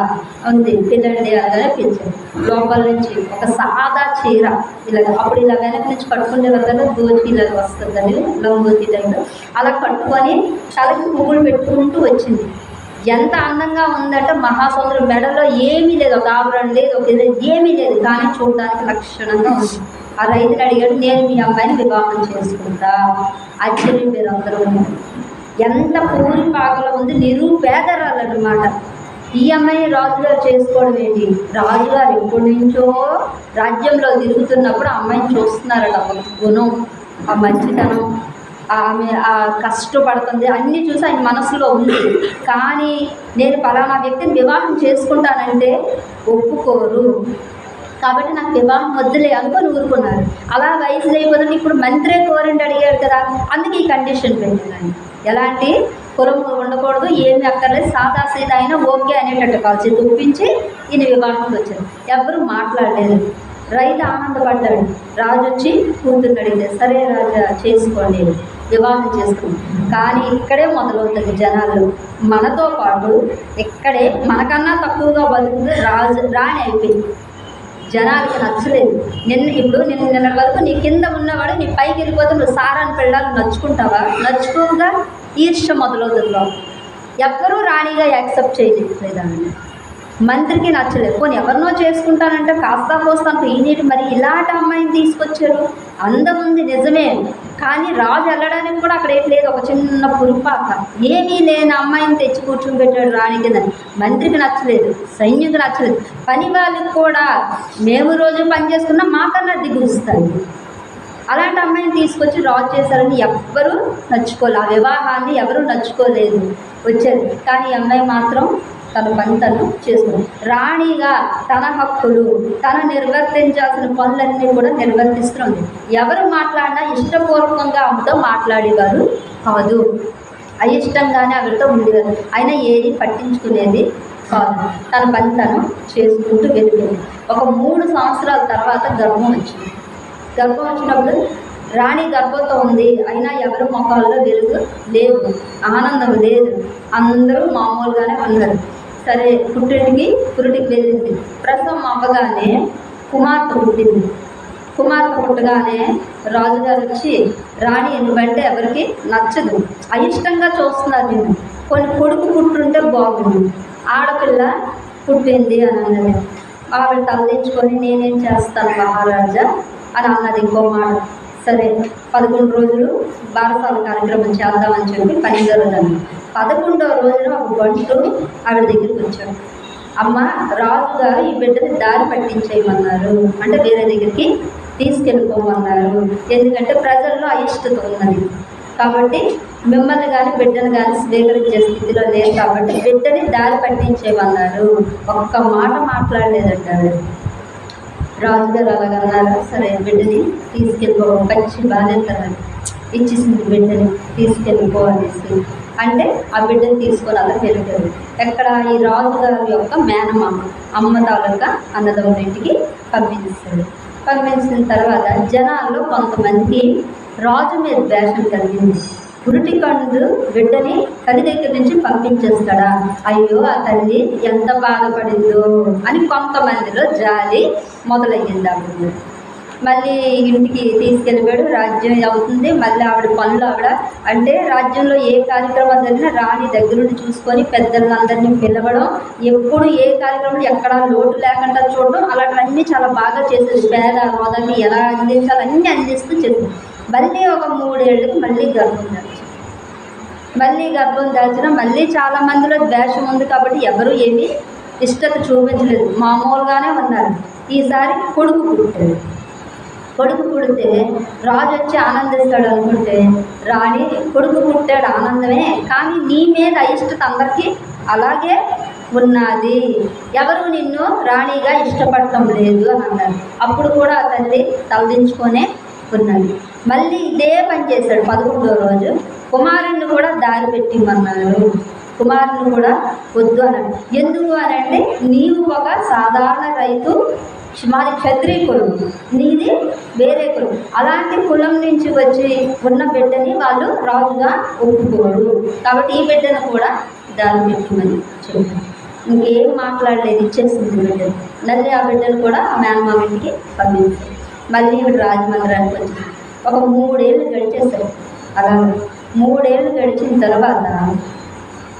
ఉంది, పిల్లండి అనగానే పిలిచాడు. లోపల నుంచి ఒక సాదా చీర ఇలా అప్పుడు ఇలా వెనక నుంచి కట్టుకునే వల్ల దోచి ఇలా వస్తుందని లంగోతి టైంలో అలా కట్టుకొని తలకి పువ్వులు పెట్టుకుంటూ వచ్చింది. ఎంత అందంగా ఉందంటే మహాసముద్రం, మెడలో ఏమీ లేదు, ఒక ఆభరణం లేదు, ఒక ఏమీ లేదు, కానీ చూడడానికి లక్షణంగా ఉంది. ఆ రైతుని అడిగాడు, నేను మీ అమ్మాయిని వివాహం చేసుకుంటా. ఆశ్చర్యం మీరు అందరూ. ఎంత పూరి పాకలో ఉంది, నిరుపేదరాలు అన్నమాట. ఈ అమ్మాయి రాజుగారు చేసుకోవడం ఏంటి? రాజుగారు ఎప్పటి నుంచో రాజ్యంలో తిరుగుతున్నప్పుడు ఆ అమ్మాయిని చూస్తున్నారట. ఒక గుణం, ఆ మంచితనం, ఆమె ఆ కష్టపడుతుంది అన్నీ చూసి ఆయన మనసులో ఉంది. కానీ నేను పలానా వ్యక్తిని వివాహం చేసుకుంటానంటే ఒప్పుకోరు, కాబట్టి నాకు వివాహం వద్దులే అనుకొని ఊరుకున్నారు. అలా వయసులో అయిపోతుంది. ఇప్పుడు మంత్రే కోరండి అడిగాడు కదా, అందుకే ఈ కండిషన్ పెట్టినాను. ఎలాంటి కులం ఉండకూడదు, ఏమి అక్కర్లేదు, సాదా సీదా అయినా ఓకే అనేటట్టు కాల్చి ఒప్పించి ఈయన వివాహంకి వచ్చారు. ఎవరు మాట్లాడలేదు. రైతు ఆనందపడ్డాడు. రాజు వచ్చి కూతుర్ని అడిగితే సరే రాజా చేసుకోండి, వివాహం చేసుకోండి. కానీ ఇక్కడే మొదలవుతుంది జనాలు. మనతో పాటు ఇక్కడే మనకన్నా తక్కువగా బతుకుతుంది రాణి అయిపోయింది. జనాలకి నచ్చలేదు. నిన్న వరకు నీ కింద ఉన్నవాడు నీ పైకి వెళ్ళిపోతే నువ్వు సారాన్ని పెళ్ళాలి నచ్చుకుంటావా? నచ్చుకోగా ఈర్ష్య మొదలవుతుందో. ఎవ్వరూ రాణిగా యాక్సెప్ట్ చేయలేదాన్ని. మంత్రికి నచ్చలేదు. పోనీ ఎవరినో చేసుకుంటానంటే కాస్తా కోస్తాను ఈయనటి మరి ఇలాంటి అమ్మాయిని తీసుకొచ్చారు. అందం ఉంది నిజమే, కానీ రాజు వెళ్ళడానికి కూడా అక్కడ ఏం లేదు, ఒక చిన్న పురుపాక ఏమీ లేని అమ్మాయిని తెచ్చి కూర్చొని పెట్టాడు రాణి కింద. మంత్రికి నచ్చలేదు, సైన్యుకి నచ్చలేదు, పని వాళ్ళకి కూడా మేము రోజు పని చేసుకున్నా మాకన్నా దిగుస్తాయి. అలాంటి అమ్మాయిని తీసుకొచ్చి రాజు చేశారని ఎవ్వరూ నచ్చుకోలేదు. ఆ వివాహాన్ని ఎవరూ నచ్చుకోలేదు వచ్చారు. కానీ ఈ అమ్మాయి మాత్రం తన పని తను చేసుకుంది. రాణిగా తన హక్కులు తను నిర్వర్తించాల్సిన పనులన్నీ కూడా నిర్వర్తిస్తుంది. ఎవరు మాట్లాడినా ఇష్టపూర్వకంగా ఆమెతో మాట్లాడేవారు కాదు, అయిష్టంగానే ఆవిడతో ఉండేవారు. అయినా ఏది పట్టించుకునేది కాదు. తన పని తను చేసుకుంటూ వెళ్ళిపోయింది. ఒక 3 సంవత్సరాల తర్వాత గర్భం వచ్చింది. గర్భం వచ్చినప్పుడు రాణి గర్భంతో ఉంది. అయినా ఎవరు మొఖాల్లో వెలుగు లేదు, ఆనందం లేదు, అందరూ మామూలుగానే ఉన్నారు. సరే పుట్టింటికి వెళ్ళింది. ప్రసవం అవ్వగానే కుమార్తె పుట్టింది. కుమార్తె పుట్టగానే రాజుగారు వచ్చి రాణి ఎందుకంటే ఎవరికి నచ్చదు, అయిష్టంగా చూస్తున్నారు. నేను కొడుకు పుట్టుంటే బాగుంది, ఆడపిల్ల పుట్టింది అని అన్నది. ఆవిడ తలదించుకొని నేనేం చేస్తాను మహారాజా అని అన్నది. ఇంకో మాట. సరే 11 రోజులు బారసాల కార్యక్రమం చేద్దామని చెప్పి 12వ రోజు 11వ రోజున ఒక బంటు ఆవిడ దగ్గరికి వచ్చాడు. అమ్మ రాజుగారు ఈ బిడ్డని దారి పట్టించేయమన్నారు, అంటే వేరే దగ్గరికి తీసుకెళ్ళిపోమన్నారు. ఎందుకంటే ప్రజల్లో అయిష్టత ఉన్నది కాబట్టి మిమ్మల్ని కానీ బిడ్డను కానీ స్వీకరించే స్థితిలో లేదు కాబట్టి బిడ్డని దారి పట్టించేయమన్నారు. ఒక్క మాట మాట్లాడలేదంటారు. రాజుగారు అలాగన్నారు. సరే బిడ్డని తీసుకెళ్ళిపో, పచ్చి బాధ్యత ఇచ్చేసింది, బిడ్డని తీసుకెళ్ళిపో అనేసి. అంటే ఆ బిడ్డని తీసుకొని అలా వెళ్ళిపోయారు. ఎక్కడ ఈ రాజుగారి యొక్క మేనమామ అమ్మ తాలూకా అన్నదమ్ముడింటికి పంపించేస్తాడు. పంపించిన తర్వాత జనాల్లో కొంతమందికి రాజు మీద ద్వేషం కలిగింది. పురిటికండు బిడ్డని తల్లి దగ్గర నుంచి పంపించేస్తాడా, అయ్యో ఆ తల్లి ఎంత బాధపడిందో అని కొంతమందిలో జాలి మొదలయ్యింది. ఆవిడ మళ్ళీ ఇంటికి తీసుకెళ్ళిపోయాడు. రాజ్యం అవుతుంది. మళ్ళీ ఆవిడ పనులు అంటే రాజ్యంలో ఏ కార్యక్రమం జరిగినా రాణి దగ్గరుండి చూసుకొని పెద్దలందరినీ పిలవడం, ఎప్పుడు ఏ కార్యక్రమం ఎక్కడా లోటు లేకుండా చూడడం, అలాంటివన్నీ చాలా బాగా చేసేది. పేద హోదాకి ఎలా అందించాలి అన్నీ అందిస్తూ చేసింది. మళ్ళీ ఒక 3 ఏళ్ళకి మళ్ళీ గర్భం దాల్చిన మళ్ళీ చాలా మందిలో ద్వేషం ఉంది కాబట్టి ఎవరు ఏమీ ఇష్టత చూపించలేదు, మామూలుగానే ఉన్నారు. ఈసారి కొడుకు పుడితే రాజు వచ్చి ఆనందిస్తాడు అనుకుంటే రాణి కొడుకు పుట్టాడు ఆనందమే, కానీ నీ మీద అయిష్టత అందరికీ అలాగే ఉన్నది, ఎవరు నిన్ను రాణిగా ఇష్టపడటం లేదు అని అన్నారు. అప్పుడు కూడా ఆ తల్లి తలదించుకొనే ఉన్నది. మళ్ళీ ఇదే పని చేశాడు. 11వ రోజు కుమారుణ్ణి కూడా దారి పెట్టిమన్నారు. కుమారుని కూడా వద్దు అన్నాడు. ఎందుకు అని అంటే నీవు ఒక సాధారణ రైతు, మాది క్షత్రియ కులం, నీది వేరే కులం, అలాంటి కులం నుంచి వచ్చి ఉన్న బిడ్డని వాళ్ళు రాజుగా ఒప్పుకోరు, కాబట్టి ఈ బిడ్డను కూడా దారి పెట్టమని చెప్పారు. ఇంకేం మాట్లాడలేదు, ఇచ్చేసింది బిడ్డను. మళ్ళీ ఆ బిడ్డను కూడా ఆ మేనమామ ఇంటికి పంపించారు. మళ్ళీ ఇప్పుడు రాజమందిరానికి వచ్చింది. ఒక 3 ఏళ్ళు గడిచేశారు. అలా 3 ఏళ్ళు గడిచిన తర్వాత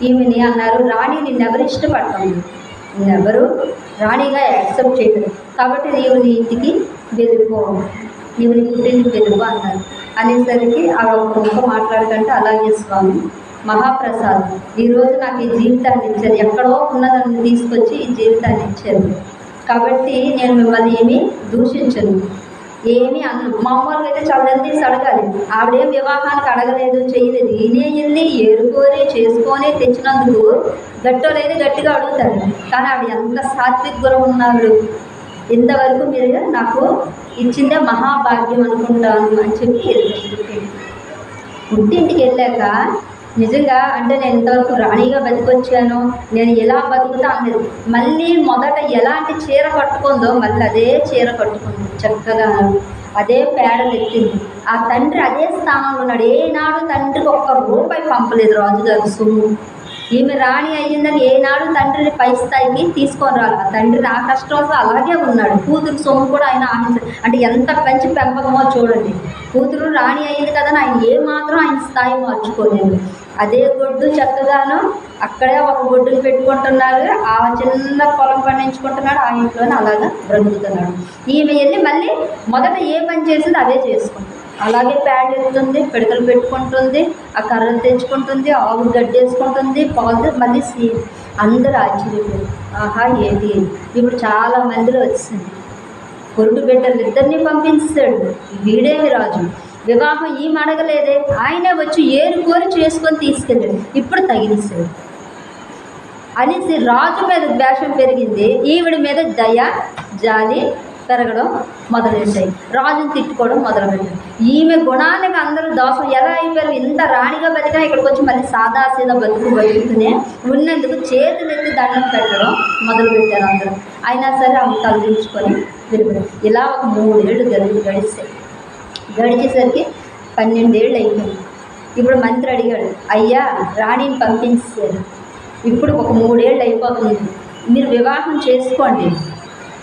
ఈమెని అన్నారు, రాణి నిన్నెవరు ఇష్టపడతాం, నిన్నెవరు రాణిగా యాక్సెప్ట్ చేయలేదు, కాబట్టి నీవు నీ ఇంటికి వెళ్ళిపో, నీవు నీ పుట్టింటికి వెళ్ళిపో అన్నారు. అనేసరికి ఆ ఒక్క మాట్లాడకంటే అలాగే స్వామి మహాప్రసాద్ ఈరోజు నాకు ఈ జీవితాన్ని ఇచ్చారు, ఎక్కడో ఉన్నదాన్ని తీసుకొచ్చి ఈ జీవితాన్ని ఇచ్చారు, కాబట్టి నేను మిమ్మల్ని ఏమీ దూషించను, ఏమీ అన్ను. మామూలుగా అయితే చాలా తీసి అడగాలి, ఆవిడేం వివాహానికి అడగలేదు, చేయలేదు, ఈయనే వెళ్ళి ఏరుకోరి చేసుకొని తెచ్చినందుకు గట్టోలేదు గట్టిగా అడుగుతారు. కానీ ఆవిడ ఎంత సాత్విక గుణం ఉన్నాడు, ఇంతవరకు మీరు నాకు ఇచ్చిందే మహాభాగ్యం అనుకుంటాను అని చెప్పి పుట్టింటికి వెళ్ళాక నిజంగా అంటే నేను ఇంతవరకు రాణిగా బతికొచ్చాను, నేను ఎలా బతుకుతా అనేది మళ్ళీ మొదట ఎలాంటి చీర కట్టుకుందో మళ్ళీ అదే చీర కట్టుకుంది, చక్కగా అదే పేడలు ఎత్తింది. ఆ తండ్రి అదే స్థానంలో ఉన్నాడు. ఏనాడు తండ్రికి ₹1 పంపలేదు రాజుగారు సొమ్ము. ఈమె రాణి అయ్యిందని ఏనాడు తండ్రిని పై స్థాయికి తీసుకొని రాలి. ఆ తండ్రి ఆ కష్టంలో అలాగే ఉన్నాడు. కూతురు సొమ్ము కూడా ఆయన ఆశించాడు. అంటే ఎంత మంచి పెంపకమో చూడండి. కూతురు రాణి అయ్యింది కదా ఆయన ఏమాత్రం ఆయన స్థాయి మార్చుకోలేదు. అదే గొడ్డు చక్కగాను అక్కడే ఒక గొడ్డుని పెట్టుకుంటున్నారు, ఆ చిన్న పొలం పండించుకుంటున్నాడు, ఆ ఇంట్లోనే అలాగా బ్రతుకుతున్నాడు. ఈమె వెళ్ళి మళ్ళీ మొదట ఏ పని చేసింది అదే చేసుకుంటుంది. అలాగే ప్యాడ్ ఎత్తుంది, పిడకలు పెట్టుకుంటుంది, ఆ కర్రలు తెచ్చుకుంటుంది, ఆవు గడ్డేసుకుంటుంది, పాలు మళ్ళీ అందరూ ఆశ్చర్యపోయారు. ఆహా ఏంటి ఇప్పుడు చాలా మందిలో వచ్చింది. కొడుకు బిడ్డలు ఇద్దరిని పంపించాడు. వీడేమి రాజు, వివాహం ఈమె అడగలేదే, ఆయనే వచ్చి ఏరుకోరి చేసుకొని తీసుకెళ్ళాడు, ఇప్పుడు తగిలిస్తాడు అనేసి రాజు మీద ద్వేషం పెరిగింది. ఈవిడ మీద దయ జాలి పెరగడం మొదలెట్టాయి. రాజుని తిట్టుకోవడం మొదలుపెట్టారు. ఈమె గుణానికి అందరూ దోషం ఎలా అయిపోయారు, ఇంత రాణిగా బతికినా ఇక్కడికి వచ్చి మళ్ళీ సాదాసీదా బతుకుతూనే ఉన్నందుకు చేతులు ఎత్తి దండం పెట్టడం మొదలుపెట్టారు అందరూ. అయినా సరే ఆమె తలదించుకొని వెళ్ళిపోయారు. ఇలా ఒక 3 ఏళ్ళు గడిచేసరికి 12 ఏళ్ళు అయిపోయింది. ఇప్పుడు మంత్రి అడిగాడు, అయ్యా రాణిని పంపించారు, ఇప్పుడు ఒక 3 ఏళ్ళు అయిపోతుంది, మీరు వివాహం చేసుకోండి,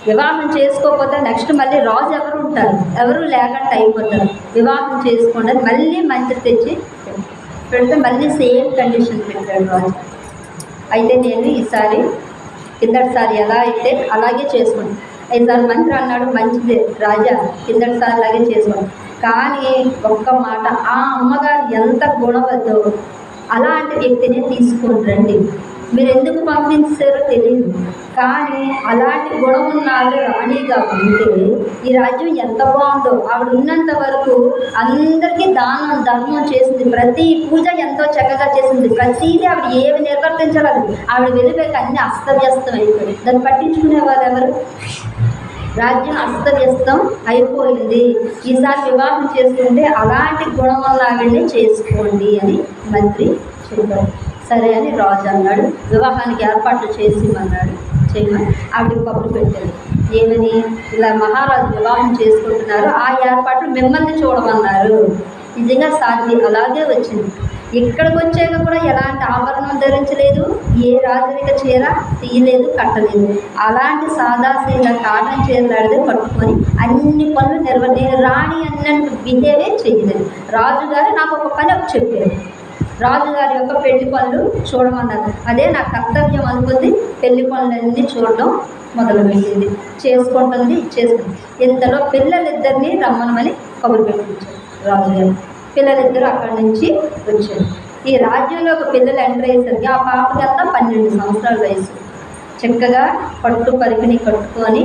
వివాహం చేసుకోకపోతే నెక్స్ట్ మళ్ళీ రాజు ఎవరు ఉంటారు, ఎవరు లేకుండా అయిపోతారు, వివాహం చేసుకోండి అని మళ్ళీ మంత్రి తెచ్చి పెడితే మళ్ళీ సేమ్ కండిషన్ పెట్టాడు రాజు. అయితే నేను ఈసారి కిందటిసారి ఎలా అయితే అలాగే చేసుకోండి. ఈసారి మంత్రి అన్నాడు, మంచిదే రాజా, కిందటిసారి అలాగే చేసుకోండి, కానీ ఒక్క మాట, ఆ అమ్మగారు ఎంత గుణవద్దో అలాంటి వ్యక్తిని తీసుకొని రండి. మీరు ఎందుకు పంపించారో తెలియదు, కానీ అలాంటి గుణం ఉన్న ఆవిడ రాణిగా ఉంటే ఈ రాజ్యం ఎంత బాగుందో. ఆవిడ ఉన్నంత వరకు అందరికీ దానం ధర్మం చేసింది, ప్రతి పూజ ఎంతో చక్కగా చేసింది, ప్రతిదీ ఆవిడ ఏమి నిర్వర్తించలేదు. ఆవిడ వెళ్ళిపోయాక అన్ని అస్తవ్యస్తం అయిపోయి దాన్ని పట్టించుకునేవారు ఎవరు? రాజ్యం అస్తవ్యస్తం అయిపోయింది. ఈసారి వివాహం చేసుకుంటే అలాంటి గుణం వల్ల ఆవిడని చేసుకోండి అని మంత్రి చెప్పారు. సరే అని రాజు అన్నాడు, వివాహానికి ఏర్పాట్లు చేసిమన్నాడు. చేయమని ఆవిడకి కబురు పెట్టాడు. ఏమని, ఇలా మహారాజు వివాహం చేసుకుంటున్నారు, ఆ ఏర్పాట్లు మిమ్మల్ని చూడమన్నారు. నిజంగా సాధ్యం అలాగే వచ్చింది. ఇక్కడికి వచ్చాక కూడా ఎలాంటి ఆభరణం ధరించలేదు, ఏ రాజరిక చీర తీయలేదు, కట్టలేదు. అలాంటి సాదాసీదా కాటన్ చీరలాడితే కట్టుకొని అన్ని పనులు నేను రాణి అన్నట్టు బిహేవే చేయలేదు. రాజుగారు నాకు ఒక పని చెప్పారు, రాజుగారి యొక్క పెళ్లి పనులు చూడమన్నారు. అదే నా కర్తవ్యం అనుకుంది. పెళ్లి పనులన్నీ చూడడం మొదలుపెట్టింది, చేసుకుంటుంది. ఇంతలో పిల్లలిద్దరినీ రమ్మనమని కబురు పెట్టించారు. రాజుగారు. పిల్లలిద్దరూ అక్కడి నుంచి వచ్చారు. ఈ రాజ్యంలోకి పిల్లలు ఎంటర్ అయ్యేసరికి ఆ పాపకి అంతా 12 సంవత్సరాల వయసు. చక్కగా పట్టు పరికిని కట్టుకొని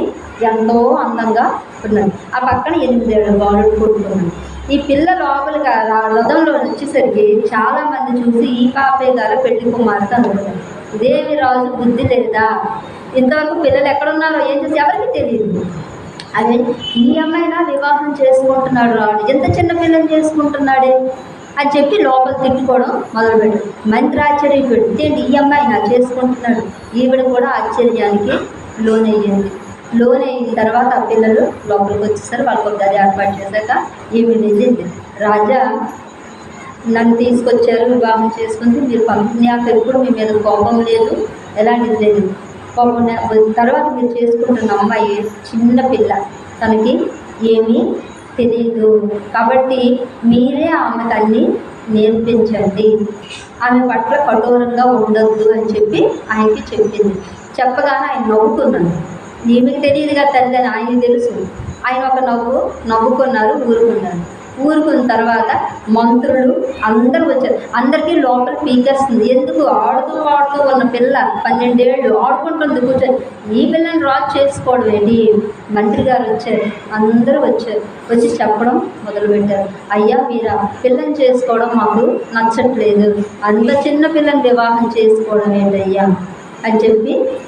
ఎంతో అందంగా ఉన్నాడు. ఆ పక్కన 8 ఏళ్ల బాలుడు కొడుకున్నాడు. ఈ పిల్ల లోపలిగా రథంలో వచ్చేసరికి చాలామంది చూసి ఈ పాపే గారు పెళ్లి కుమార్తె అనుకున్నారు. ఇదేమి రాజు బుద్ధి లేదా, ఇంతవరకు పిల్లలు ఎక్కడున్నారో ఏం చేసి ఎవరికి తెలియదు. అదే ఈ అమ్మాయినా వివాహం చేసుకుంటున్నాడు రాడు, ఎంత చిన్న పిల్లని చేసుకుంటున్నాడే అని చెప్పి లోపల తిట్టుకోవడం మొదలుపెట్టాడు. మంత్రి ఆశ్చర్యపోయాడు, ఏంటి ఈ అమ్మాయి నా చేసుకుంటున్నాడు. ఈవిడ కూడా ఆశ్చర్యానికి లోనయ్యింది. లోనైన తర్వాత ఆ పిల్లలు లోపలికి వచ్చేసరికి వాళ్ళకి ఒక గది ఏర్పాటు చేశాక ఈవిడ వెళ్ళింది, రాజా నన్ను తీసుకొచ్చారు, వివాహం చేసుకుంది, మీరు పంపిణీయాక ఎప్పుడు మీ మీద కోపం లేదు, ఎలాంటిది లేదు. కోపం తర్వాత మీరు చేసుకుంటున్న అమ్మాయి చిన్న పిల్ల, తనకి ఏమీ తెలియదు, కాబట్టి మీరే ఆమెకు అన్నీ నేర్పించండి, ఆమె పట్ల కఠోరంగా ఉండొద్దు అని చెప్పి ఆయనకి చెప్పింది. చెప్పగానే ఆయన నవ్వుకున్నాడు. ఈమెకి తెలియదుగా తల్లి అని ఆయనకి తెలుసు. ఆయన ఒక నవ్వుకున్నారు, ఊరుకున్న తర్వాత మంత్రులు అందరూ వచ్చారు. అందరికీ లోపల పీకేస్తుంది. ఎందుకు ఆడుతూ ఉన్న పిల్ల 12 ఏళ్ళు ఆడుకుంటుంది కూర్చొని, ఈ పిల్లని రాజు చేసుకోవడం ఏంటి. మంత్రి గారు వచ్చారు, అందరూ వచ్చి చెప్పడం మొదలుపెట్టారు. అయ్యా మీరా పిల్లని చేసుకోవడం మాకు నచ్చట్లేదు, అంత చిన్న పిల్లని వివాహం చేసుకోవడం ఏంటయ్యా అని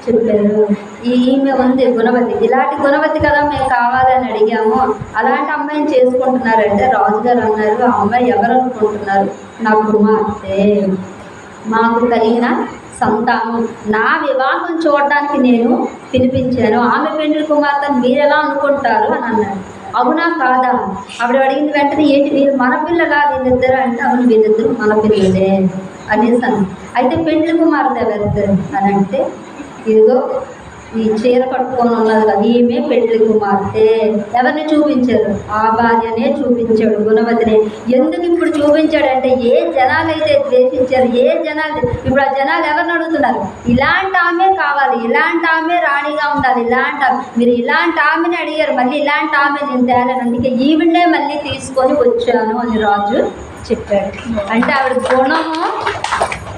చెప్పారు. ఈమె ఉంది గుణవతి, ఇలాంటి గుణవతి కదా మేము కావాలని అడిగాము, అలాంటి అమ్మాయిని చేసుకుంటున్నారంటే రాజుగారు అన్నారు, ఆ అమ్మాయి ఎవరు అనుకుంటున్నారు, నా కుమార్తె, మాకు కలిగిన సంతానం, నా వివాహం చూడడానికి నేను పిలిపించాను, ఆమె పెండ్లి కుమార్తెను మీరు ఎలా అనుకుంటారు అని అన్నారు. అవునా కాదా ఆవిడ అడిగింది. వెంటనే ఏంటి వీళ్ళు మన పిల్లలా వీళ్ళిద్దరు అంటే, అవును వీళ్ళిద్దరు మన పిల్లలే అనేసాను. అయితే పెండ్లి కుమార్తె ఎవరిద్దరు అని అంటే, ఇదిగో ఈ చీర కట్టుకొని ఉన్నది కదా ఈమె పెండ్లి కుమార్తె. ఎవరిని చూపించారు, ఆ భార్యనే చూపించాడు, గుణవతిని. ఎందుకు ఇప్పుడు చూపించాడంటే, ఏ జనాలైతే ద్వేషించారు, ఇప్పుడు ఆ జనాలు ఎవరిని అడుగుతున్నారు, ఇలాంటి ఆమె కావాలి, ఇలాంటి ఆమె రాణిగా ఉండాలి, మీరు ఇలాంటి ఆమెని అడిగారు, మళ్ళీ ఇలాంటి ఆమె నేను తేలను, అందుకే ఈవిడే మళ్ళీ తీసుకొని వచ్చాను అని రాజు చెప్పాడు. అంటే ఆవిడ గుణము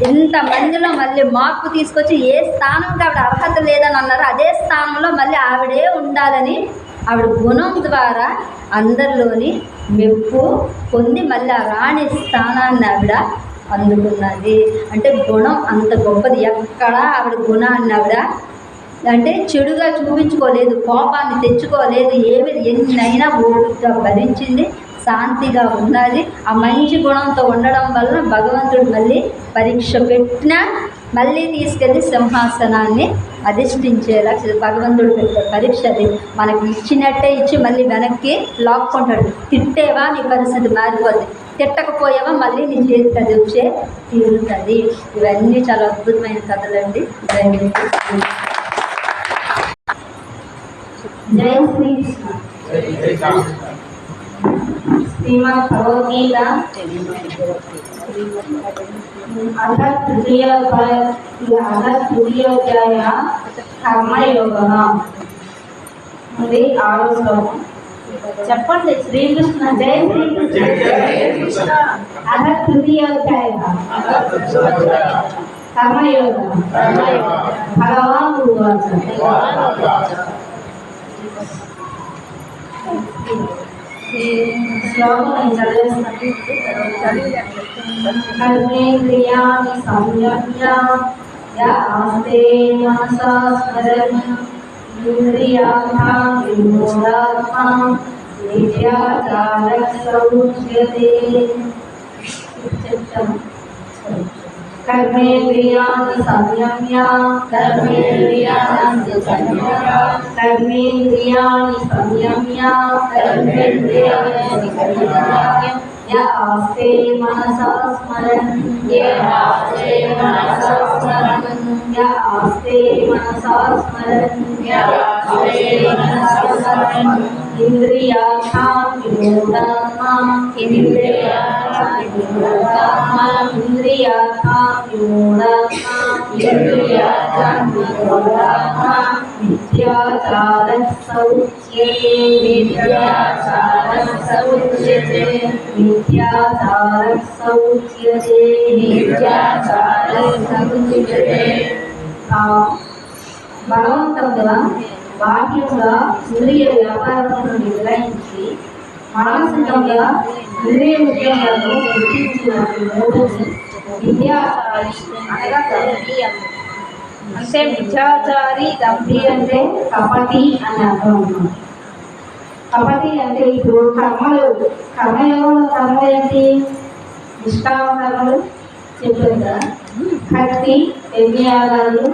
ఇంతమందిలో మళ్ళీ మార్పు తీసుకొచ్చి, ఏ స్థానంకి ఆవిడ అర్హత లేదని అన్నారో అదే స్థానంలో మళ్ళీ ఆవిడే ఉండాలని ఆవిడ గుణం ద్వారా అందరిలోని మెప్పు పొంది మళ్ళీ ఆ రాణి స్థానాన్ని ఆవిడ అందుకున్నది. అంటే గుణం అంత గొప్పది. ఎక్కడ ఆవిడ గుణాన్ని ఆవిడ అంటే చెడుగా చూపించుకోలేదు, కోపాన్ని తెచ్చుకోలేదు, ఎన్నైనా ఓపికగా భరించింది, శాంతిగా ఉన్నది. ఆ మంచి గుణంతో ఉండడం వలన భగవంతుడు మళ్ళీ పరీక్ష పెట్టినా మళ్ళీ తీసుకెళ్ళి సింహాసనాన్ని అధిష్ఠించేలా భగవంతుడు పెట్టే పరీక్ష అది. మనకి ఇచ్చినట్టే ఇచ్చి మళ్ళీ వెనక్కి లాక్కుంటాడు. తిట్టేవా నీ పరిస్థితి మారిపోద్ది, తిట్టకపోయావా మళ్ళీ నీ చేతికి అది వచ్చే తీరుతుంది. ఇవన్నీ చాలా అద్భుతమైన కథలండి. జై శ్రీకృష్ణ. శ్రీమద్ భగవద్గీత అథ తృతీయోధ్యాయ కర్మయోగ ఇది 6వ శ్లోకం. చెప్పండి శ్రీకృష్ణ. జై శ్రీకృష్ణ. అథ తృతీయోధ్యాయ కర్మయోగ భగవాన్ ఉవాచ. శ్లోకం నేను చదివేస్తాను. కర్మేంద్రియాణి సంయమ్య ఆస్తే మనసా స్మరన్ ఇంద్రియాణాం విమూఢాత్మా నిత్యాచారః సముచ్యతే. చెప్తాను. కర్మేంద్రియాణి సంయమ్య ఆస్తే మనసా స్మరన్ ఇంద్రియాణాం విమూఢాత్మా ఇంద్రియాణాం విమూఢాత్మా मिथ्याचारः समुच्यते मिथ्याचारः समुच्यते मिथ्याचारः समुच्यते मिथ्याचारः समुच्यते బలవంతంగా బాహ్యంగా ఇంద్రియ వ్యాపారములను నిర్వహించి మానసికంగా ఇంద్రియ ఉద్యోగాలను గుర్తించినట్టు మూడుని విద్యాచారి అనగా దంభి అంటే మిథ్యాచారి దంభి అంటే కపటి అని అర్థం ఉంటుంది. కపటి అంటే ఇప్పుడు కర్మయోగంలో కర్మలు ఏంటి? నిష్కామ కర్మలు చెప్పారు కదా, భక్తి యజ్ఞయాగాలు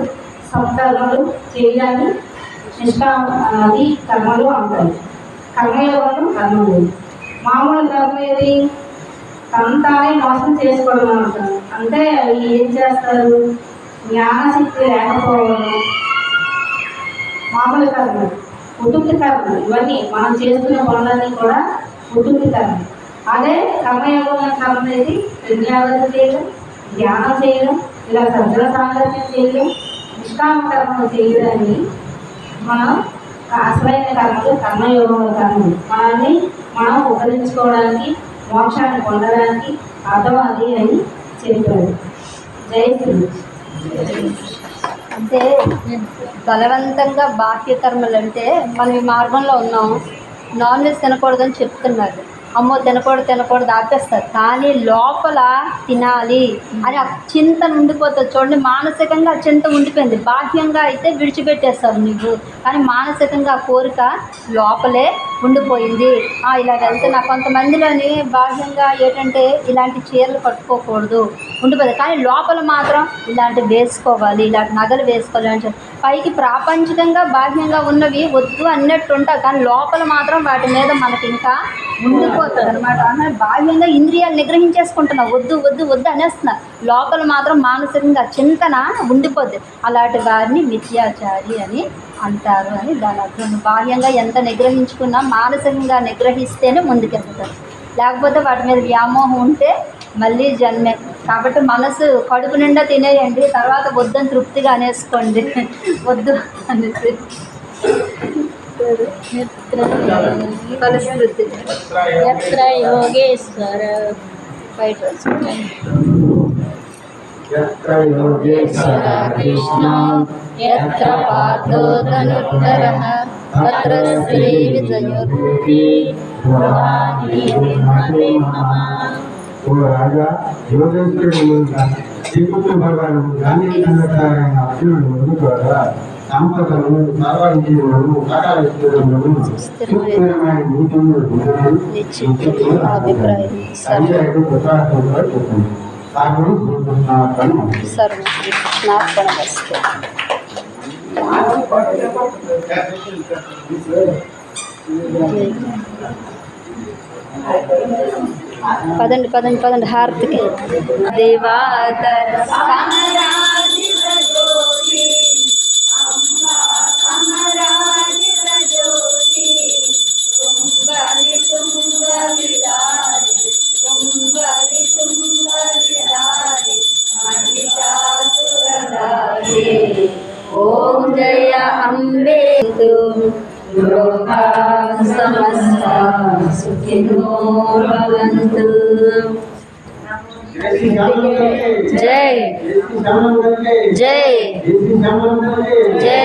సత్కర్మలు చేయాలి, అది కర్మలు అంటారు. కర్మయోగం కర్మలు. మామూలు కర్మ ఏది? తనతానే మోసం చేసుకోవడం అంటారు. అంటే అవి ఏం చేస్తారు? జ్ఞానశక్తి లేకపోవడం, మామూలు కర్మలు, ఉతుక్తి కర్మలు. ఇవన్నీ మనం చేస్తున్న పనులన్నీ కూడా ఉతుక్తి కర్మలు. అదే కర్మయోగం కర్మ ఏది? యజ్ఞయాగాలు చేయడం, ధ్యానం చేయడం, ఇలా సజ్జన సాంగత్యం చేయడం, నిష్కామ కర్మలు చేయడాన్ని మనం అసలైన కర్మలు కర్మయోగంలో కర్మలు. మనల్ని మనం ఉపయోగించుకోవడానికి, మోక్షాన్ని పొందడానికి అర్థం అది అని చెప్పాడు. జై శ్రీ. అంటే బలవంతంగా బాహ్య కర్మలు అంటే మనం ఈ మార్గంలో ఉన్నాం, నాన్ వెజ్ తినకూడదని చెప్తున్నారు, అమ్మో తినకూడదు ఆపేస్తారు. కానీ లోపల తినాలి అని ఆ చింతన ఉండిపోతుంది. చూడండి, మానసికంగా ఆ చింత ఉండిపోయింది, బాహ్యంగా అయితే విడిచిపెట్టేస్తారు నువ్వు, కానీ మానసికంగా ఆ కోరిక లోపలే ఉండిపోయింది. ఇలా వెళ్తున్నా కొంతమందిలోని బాహ్యంగా ఏంటంటే ఇలాంటి చీరలు కట్టుకోకూడదు ఉండిపోతుంది, కానీ లోపల మాత్రం ఇలాంటివి వేసుకోవాలి, ఇలాంటి నగలు వేసుకోవాలి అని పైకి ప్రాపంచికంగా బాహ్యంగా ఉన్నవి వద్దు అన్నట్టు ఉంటాయి, కానీ లోపల మాత్రం వాటి మీద మనకి ఇంకా ఉండిపోతుంది అనమాట. అంటే బాహ్యంగా ఇంద్రియాలు నిగ్రహించేసుకుంటున్నా, వద్దు వద్దు వద్దు అనేస్తున్నా, లోపల మాత్రం మానసికంగా చింతన ఉండిపోద్ది. అలాంటి వారిని మిథ్యాచారి అని అంటారు అని దాని అర్థం. బాహ్యంగా ఎంత నిగ్రహించుకున్నా మానసికంగా నిగ్రహిస్తేనే ముందుకెళ్తారు, లేకపోతే వాటి మీద వ్యామోహం ఉంటే మళ్ళీ జన్మే. కాబట్టి మనసు కడుపు నిండా తినేయండి, తర్వాత వద్దని తృప్తిగా అనేసుకోండి, వద్దు అనేసి ఫలశ్రుతి. యత్ర యోగేశ్వర यत्र योगेश्वर कृष्ण यत्र पार्थो धनुर्धरः तत्र श्री विजयोर्भूति प्रभाति निर्मते नमः. ఓ రాజా, యోగేశ్వరుడు శ్రీకృష్ణ భగవాను గాంధీ సంగతారైన అర్జునుడు ముందు ద్వారా సంపదను, సర్వైశ్వర్యములను, సకలైశ్వర్యములను, సుస్థిరమైన నీతిని సంజయుడు ప్రకాశంగా చెప్పింది. సాగుడు శ్రీకృష్ణార్పణం. సర్వం శ్రీకృష్ణార్పణమస్తు. పదండి హారతికి. దేవాతర ఓం జయ అంబే. లోకాః సమస్తాః సుఖినో భవంతు. జై జై జై జై జై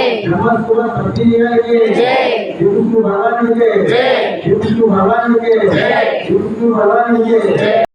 జై.